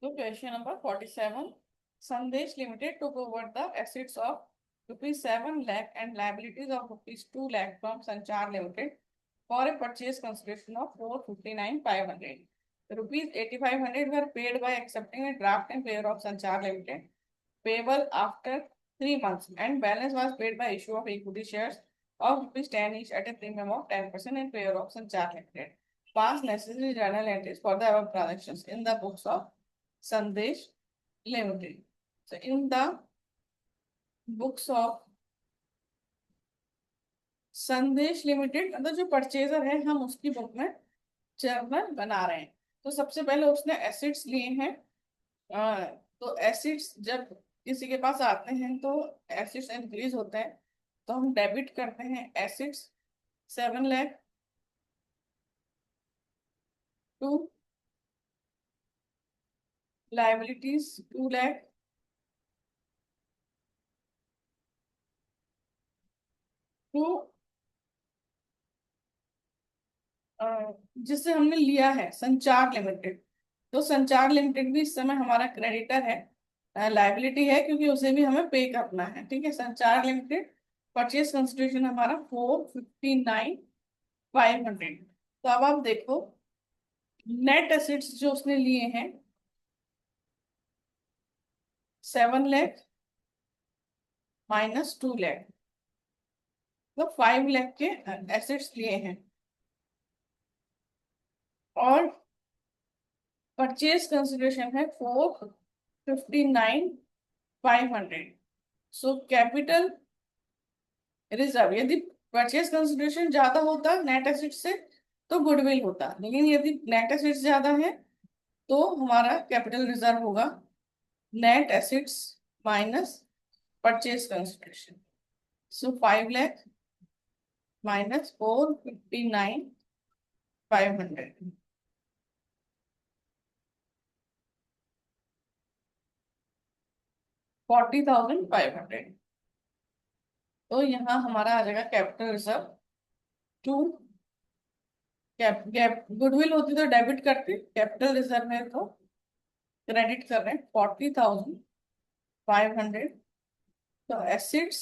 तो question number 47, संदेश limited took over the assets of rupees 7 lakh and liabilities of rupees 2 lakh from Sanchar Limited for a purchase consideration of 459,500. Rupees 8,500 were paid by accepting a draft in favor of Sanchar Limited, payable after 3 months, and balance was paid by issue of equity shares of rupees 10 each at a premium of 10% in favor of Sanchar Limited. Pass necessary journal entries for the above transactions in the books of Sandesh Limited. So in the books of संदेश limited मतलब जो purchaser है हम उसकी book में journal बना रहे हैं। तो सबसे पहले उसने एसिड्स लिए हैं। तो एसिड्स जब किसी के पास आते हैं तो एसिड्स इंक्रीज होते हैं, तो हम डेबिट करते हैं assets 7 lakh to liabilities 2 lakh to जिससे हमने लिया है संचार लिमिटेड। तो संचार लिमिटेड भी इस समय हमारा क्रेडिटर है, लाइबिलिटी है क्योंकि उसे भी हमें पे करना है। ठीक है, संचार लिमिटेड परचेज कंसिडरेशन हमारा 459,500। तो अब आप देखो नेट एसेट्स जो उसने लिए हैं 7 लाख -2 लाख, तो 5 लाख के एसेट्स लिए हैं। और परचेज कंसिडरेशन है 459,500। सो कैपिटल रिजर्व, यदि परचेज कंसिडरेशन ज्यादा होता नेट एसेट से तो गुडविल होता, लेकिन यदि नेट एसेट्स ज्यादा है तो हमारा कैपिटल रिजर्व होगा net assets minus purchase consideration. So 5 lakh -459,500, 40,500। तो यहाँ हमारा आ जाएगा capital reserve to cap cap goodwill होती तो डेबिट करते, कैपिटल रिजर्व है तो क्रेडिट कर रहे हैं 40,500। तो assets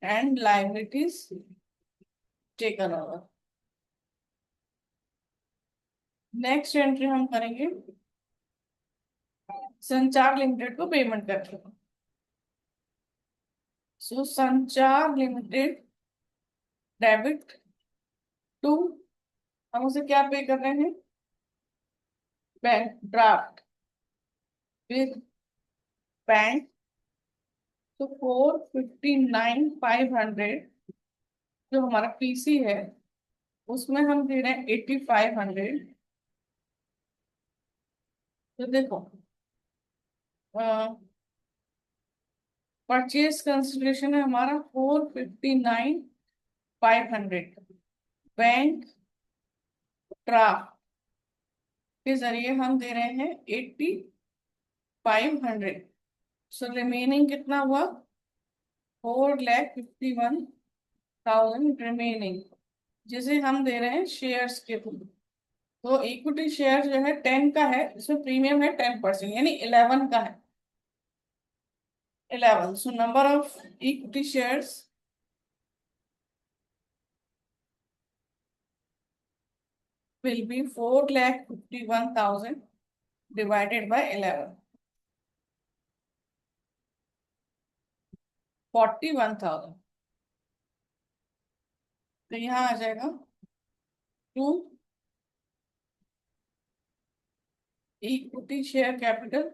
and liabilities taken over. Next entry हम करेंगे संचार लिमिटेड को पेमेंट करके। सो संचार लिमिटेड डेबिट टू, हम उसे क्या पे कर रहे हैं, बैंक ड्राफ्ट विद बैंक। तो 459,500 जो हमारा पीसी है उसमें हम दे रहे हैं 8,500। तो देखो परचेज कंसिडरेशन है हमारा 459,500, बैंक ड्राफ्ट के जरिए हम दे रहे हैं 8,500। सो रिमेनिंग कितना हुआ, 4,51,000 रिमेनिंग, जिसे हम दे रहे हैं शेयर्स के थ्रू। तो इक्विटी शेयर जो है 10 का है, इसमें प्रीमियम है 10%, यानी 11 का है। 11, so number of equity shares will be 4,51,000 divided by 11, 41,000। तो यहाँ आ जाएगा to equity share capital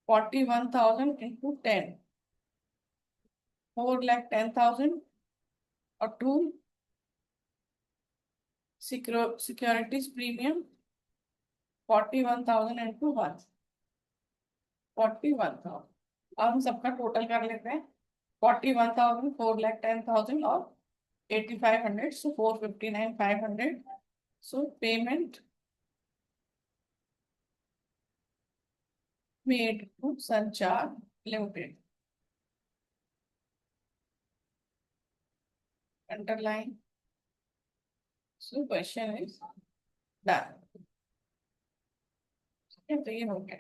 41,000 into 10, 4,10,000, और टू सिक्योरिटीज प्रीमियम 41,000 इंटू 1, 41,000। अब हम सबका टोटल कर लेते हैं, 41,000, 4,10,000 और 8,500, सो 459,500। सो payment made to Sanchar Limited, underline। So question is done। तो ये हो गया।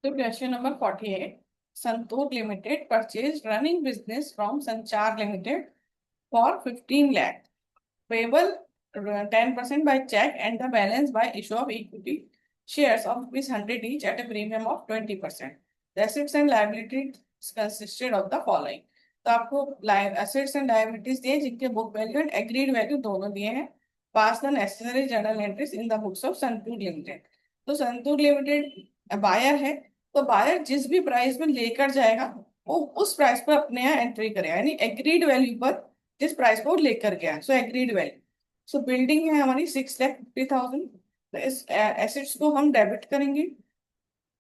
तो question number 48, santoor limited purchase running business from संचार limited for 15 lakh, payable 10% by check and the balance by issue of equity shares of ₹100 each at a premium of 20%. The assets and liabilities consisted of the following. तो आपको assets and liabilities दिए जिनके book value and agreed value दोनों दिए हैं. Pass the necessary journal entries in the books of Santur Limited. तो santoor limited buyer है, तो बायर जिस भी प्राइस में लेकर जाएगा वो उस प्राइस पर अपने यहाँ एंट्री करेगा, यानी एग्रीड वैल्यू पर जिस प्राइस को लेकर गया, सो एग्रीड वैल्यू। सो बिल्डिंग है हमारी 6,50,000, तो इस एसेट्स को हम डेबिट करेंगे।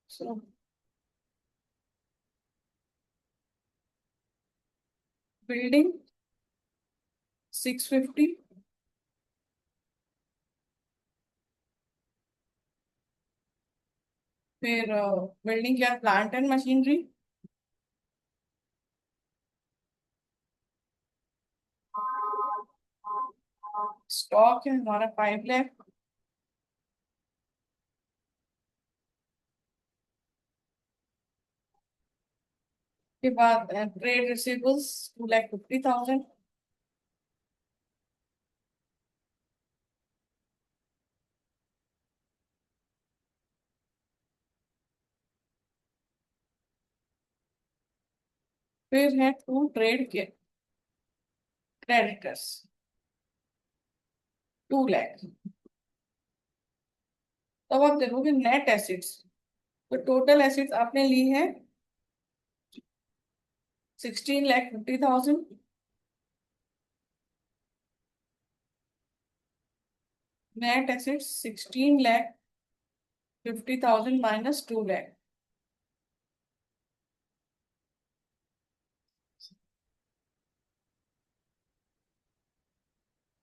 सो बिल्डिंग 650, फिर बिल्डिंग क्या, प्लांट एंड मशीनरी, स्टॉक है हमारा 5 लाख, के बाद ट्रेड रिसीवेबल्स 2,50,000, फिर है टू ट्रेड के क्रेडिटर्स 2 लाख। तब आप देखोगे नेट एसिड्स, तो टोटल एसिड्स आपने ली है 16,50,000, नेट एसिड्स 16,50,000 माइनस 2 लाख,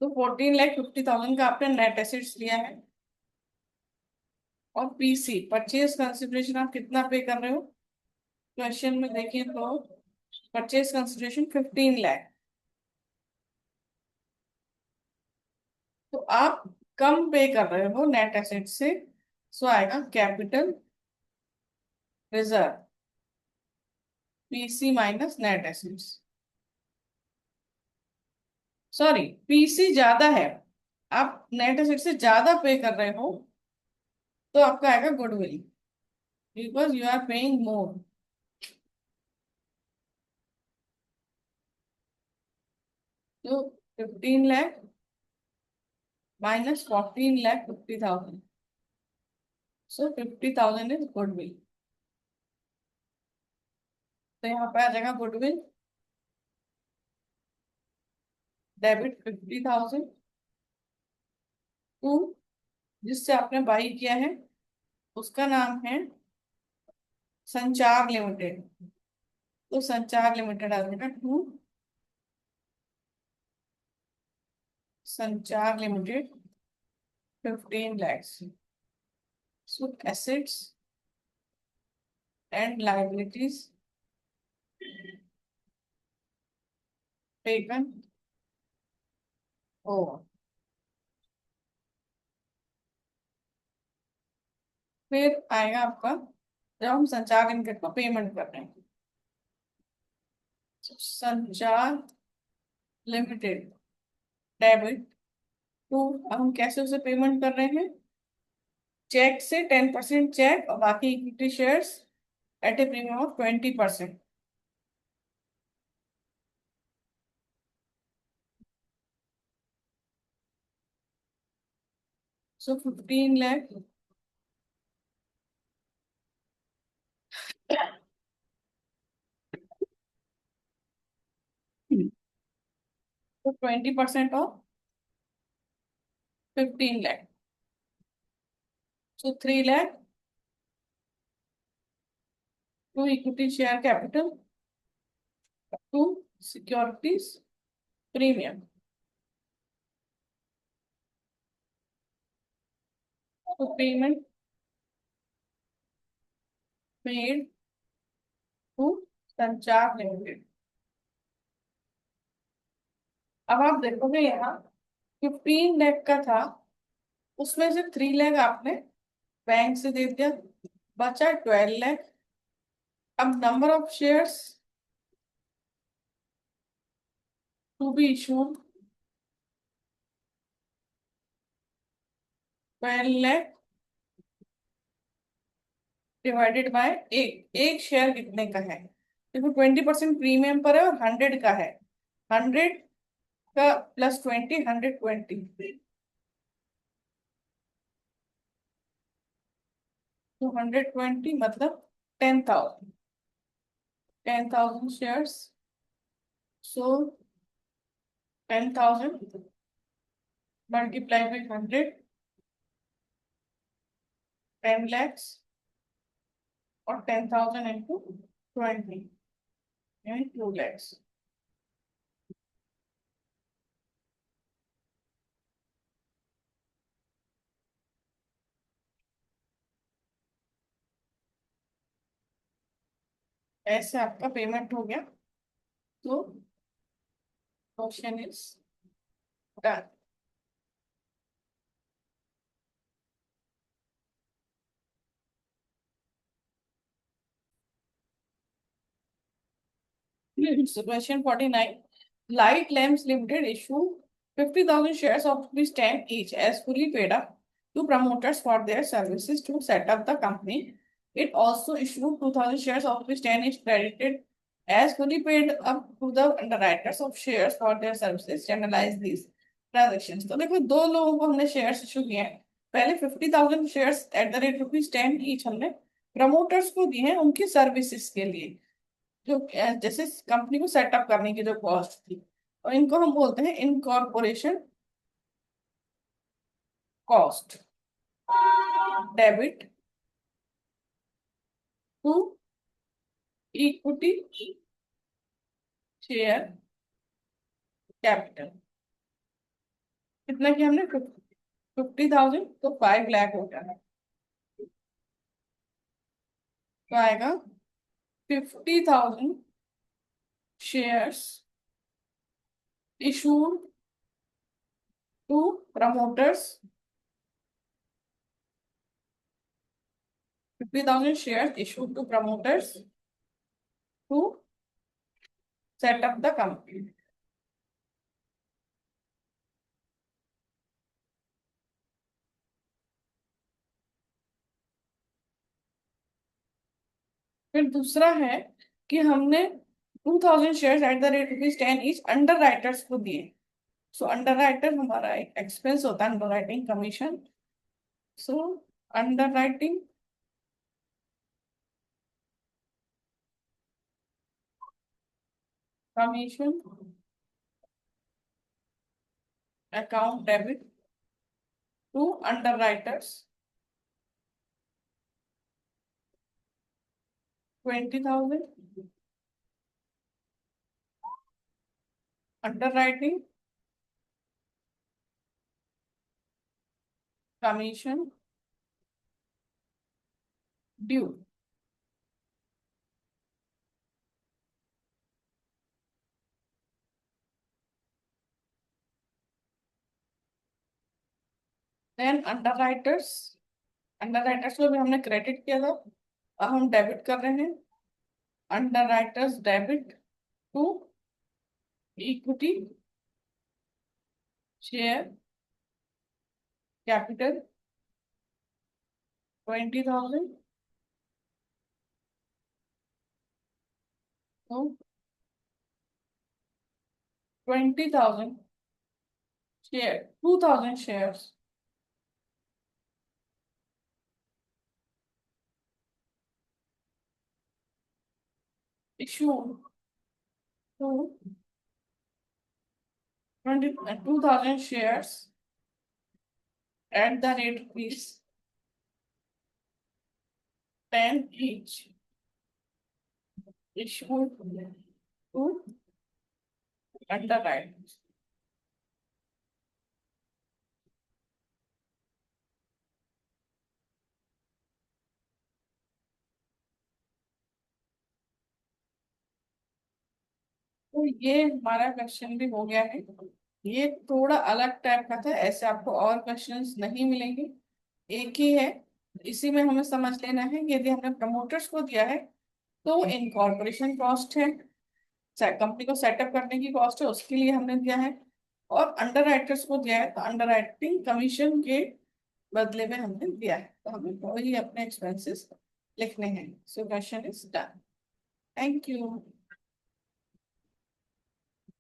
तो 14,50,000 का आपने नेट एसिड्स लिया है। और पीसी परचेज कंसिडरेशन आप कितना पे कर रहे हो, क्वेश्चन में देखिए तो परचेज कंसिडरेशन 15 लाख, तो आप कम पे कर रहे हो नेट एसेट से, सो आएगा capital reserve, PC minus net assets. Sorry, PC ज्यादा है, आप नेट एसेट से ज्यादा पे कर रहे हो, तो आपका आएगा goodwill, because you are paying more. तो 15 lakh minus 14,50,000, so 50,000 is goodwill. तो यहाँ पे आ जाएगा गुडविल डेबिट 50,000 टू, जिससे आपने बाई किया है उसका नाम है संचार लिमिटेड, तो संचार लिमिटेड आ जाएगा to Sanchar limited 15 lakhs। So assets and liabilities taken over. फिर आएगा आपका जब हम संचार लिमिटेड को पेमेंट कर रहे हैं, संचार लिमिटेड डेबिट टू, अब हम कैसे उसे पेमेंट कर रहे हैं, चेक से 10% चेक और बाकी equity shares at a premium of 20%। So 15 lakh तो 20% of 15 lakh, so 3 lakh to equity share capital to securities premium, तो payment paid to Sanchar Limited. अब आप देखोगे यहाँ 15 लाख का था, उसमें से 3 लाख आपने बैंक से दे दिया, बचा 12 लाख। अब number of shares to be issued 12 lakh divided by एक एक शेयर कितने का है। देखो 20% प्रीमियम पर है और 100 का है। 100 का प्लस 20, 120। तो 120 मतलब 10,000। 10,000 shares. So 10,000 multiply by 100, 10 lakhs, और 10,000 इंटू 20 यानी 2 lakhs। ऐसे आपका पेमेंट हो गया। तो question is done. So question 49. Light Lamps Limited issue 50,000 shares of rupees 10 each as fully paid up to promoters for their services to set up the company. It also issued 2,000 shares of rupees 10 each credited as fully paid up to the underwriters of shares for their services. Generalize these transactions. तो देखो दो लोगों को हमने shares issue किए हैं। पहले 50,000 shares at the rate rupees 10 each हमने प्रमोटर्स को दिए हैं उनकी सर्विसेज के लिए, जो जैसे कंपनी को सेटअप करने की जो कॉस्ट थी। और इनको हम बोलते हैं incorporation cost. Debit to equity share capital. कितना किया हमने 50,000, तो 5 लाख हो गया। तो आएगा 50,000 shares issued to promoters. 50,000 shares issued to promoters to set up the company. फिर दूसरा है कि हमने 2,000 shares at the rate rupees 10 each underwriters को दिए। सो अंडर राइटर हमारा एक एक्सपेंस होता है, underwriting commission. So underwriting commission account debit to underwriters 20,000। Underwriting commission due. Then underwriters को भी हमने credit किया था, अब हम डेबिट कर रहे हैं। Underwriters debit to equity share capital 20,000। तो 20,000 share 2,000 shares issued to 2,000 shares at the rate rupees 10 each issued to underwriters। तो ये हमारा क्वेश्चन भी हो गया है। ये थोड़ा अलग टाइप का था, ऐसे आपको और क्वेश्चंस नहीं मिलेंगे, एक ही है। इसी में हमें समझ लेना है कि यदि हमने प्रमोटर्स को दिया है तो इनकॉर्पोरेशन कॉस्ट है, कंपनी को सेटअप करने की कॉस्ट है, उसके लिए हमने दिया है। और अंडर राइटर्स को दिया है तो अंडर राइटिंग कमीशन के बदले में हमने दिया है, तो हमें वही अपने एक्सपेंसेस लिखने हैं। So question is done. Thank you.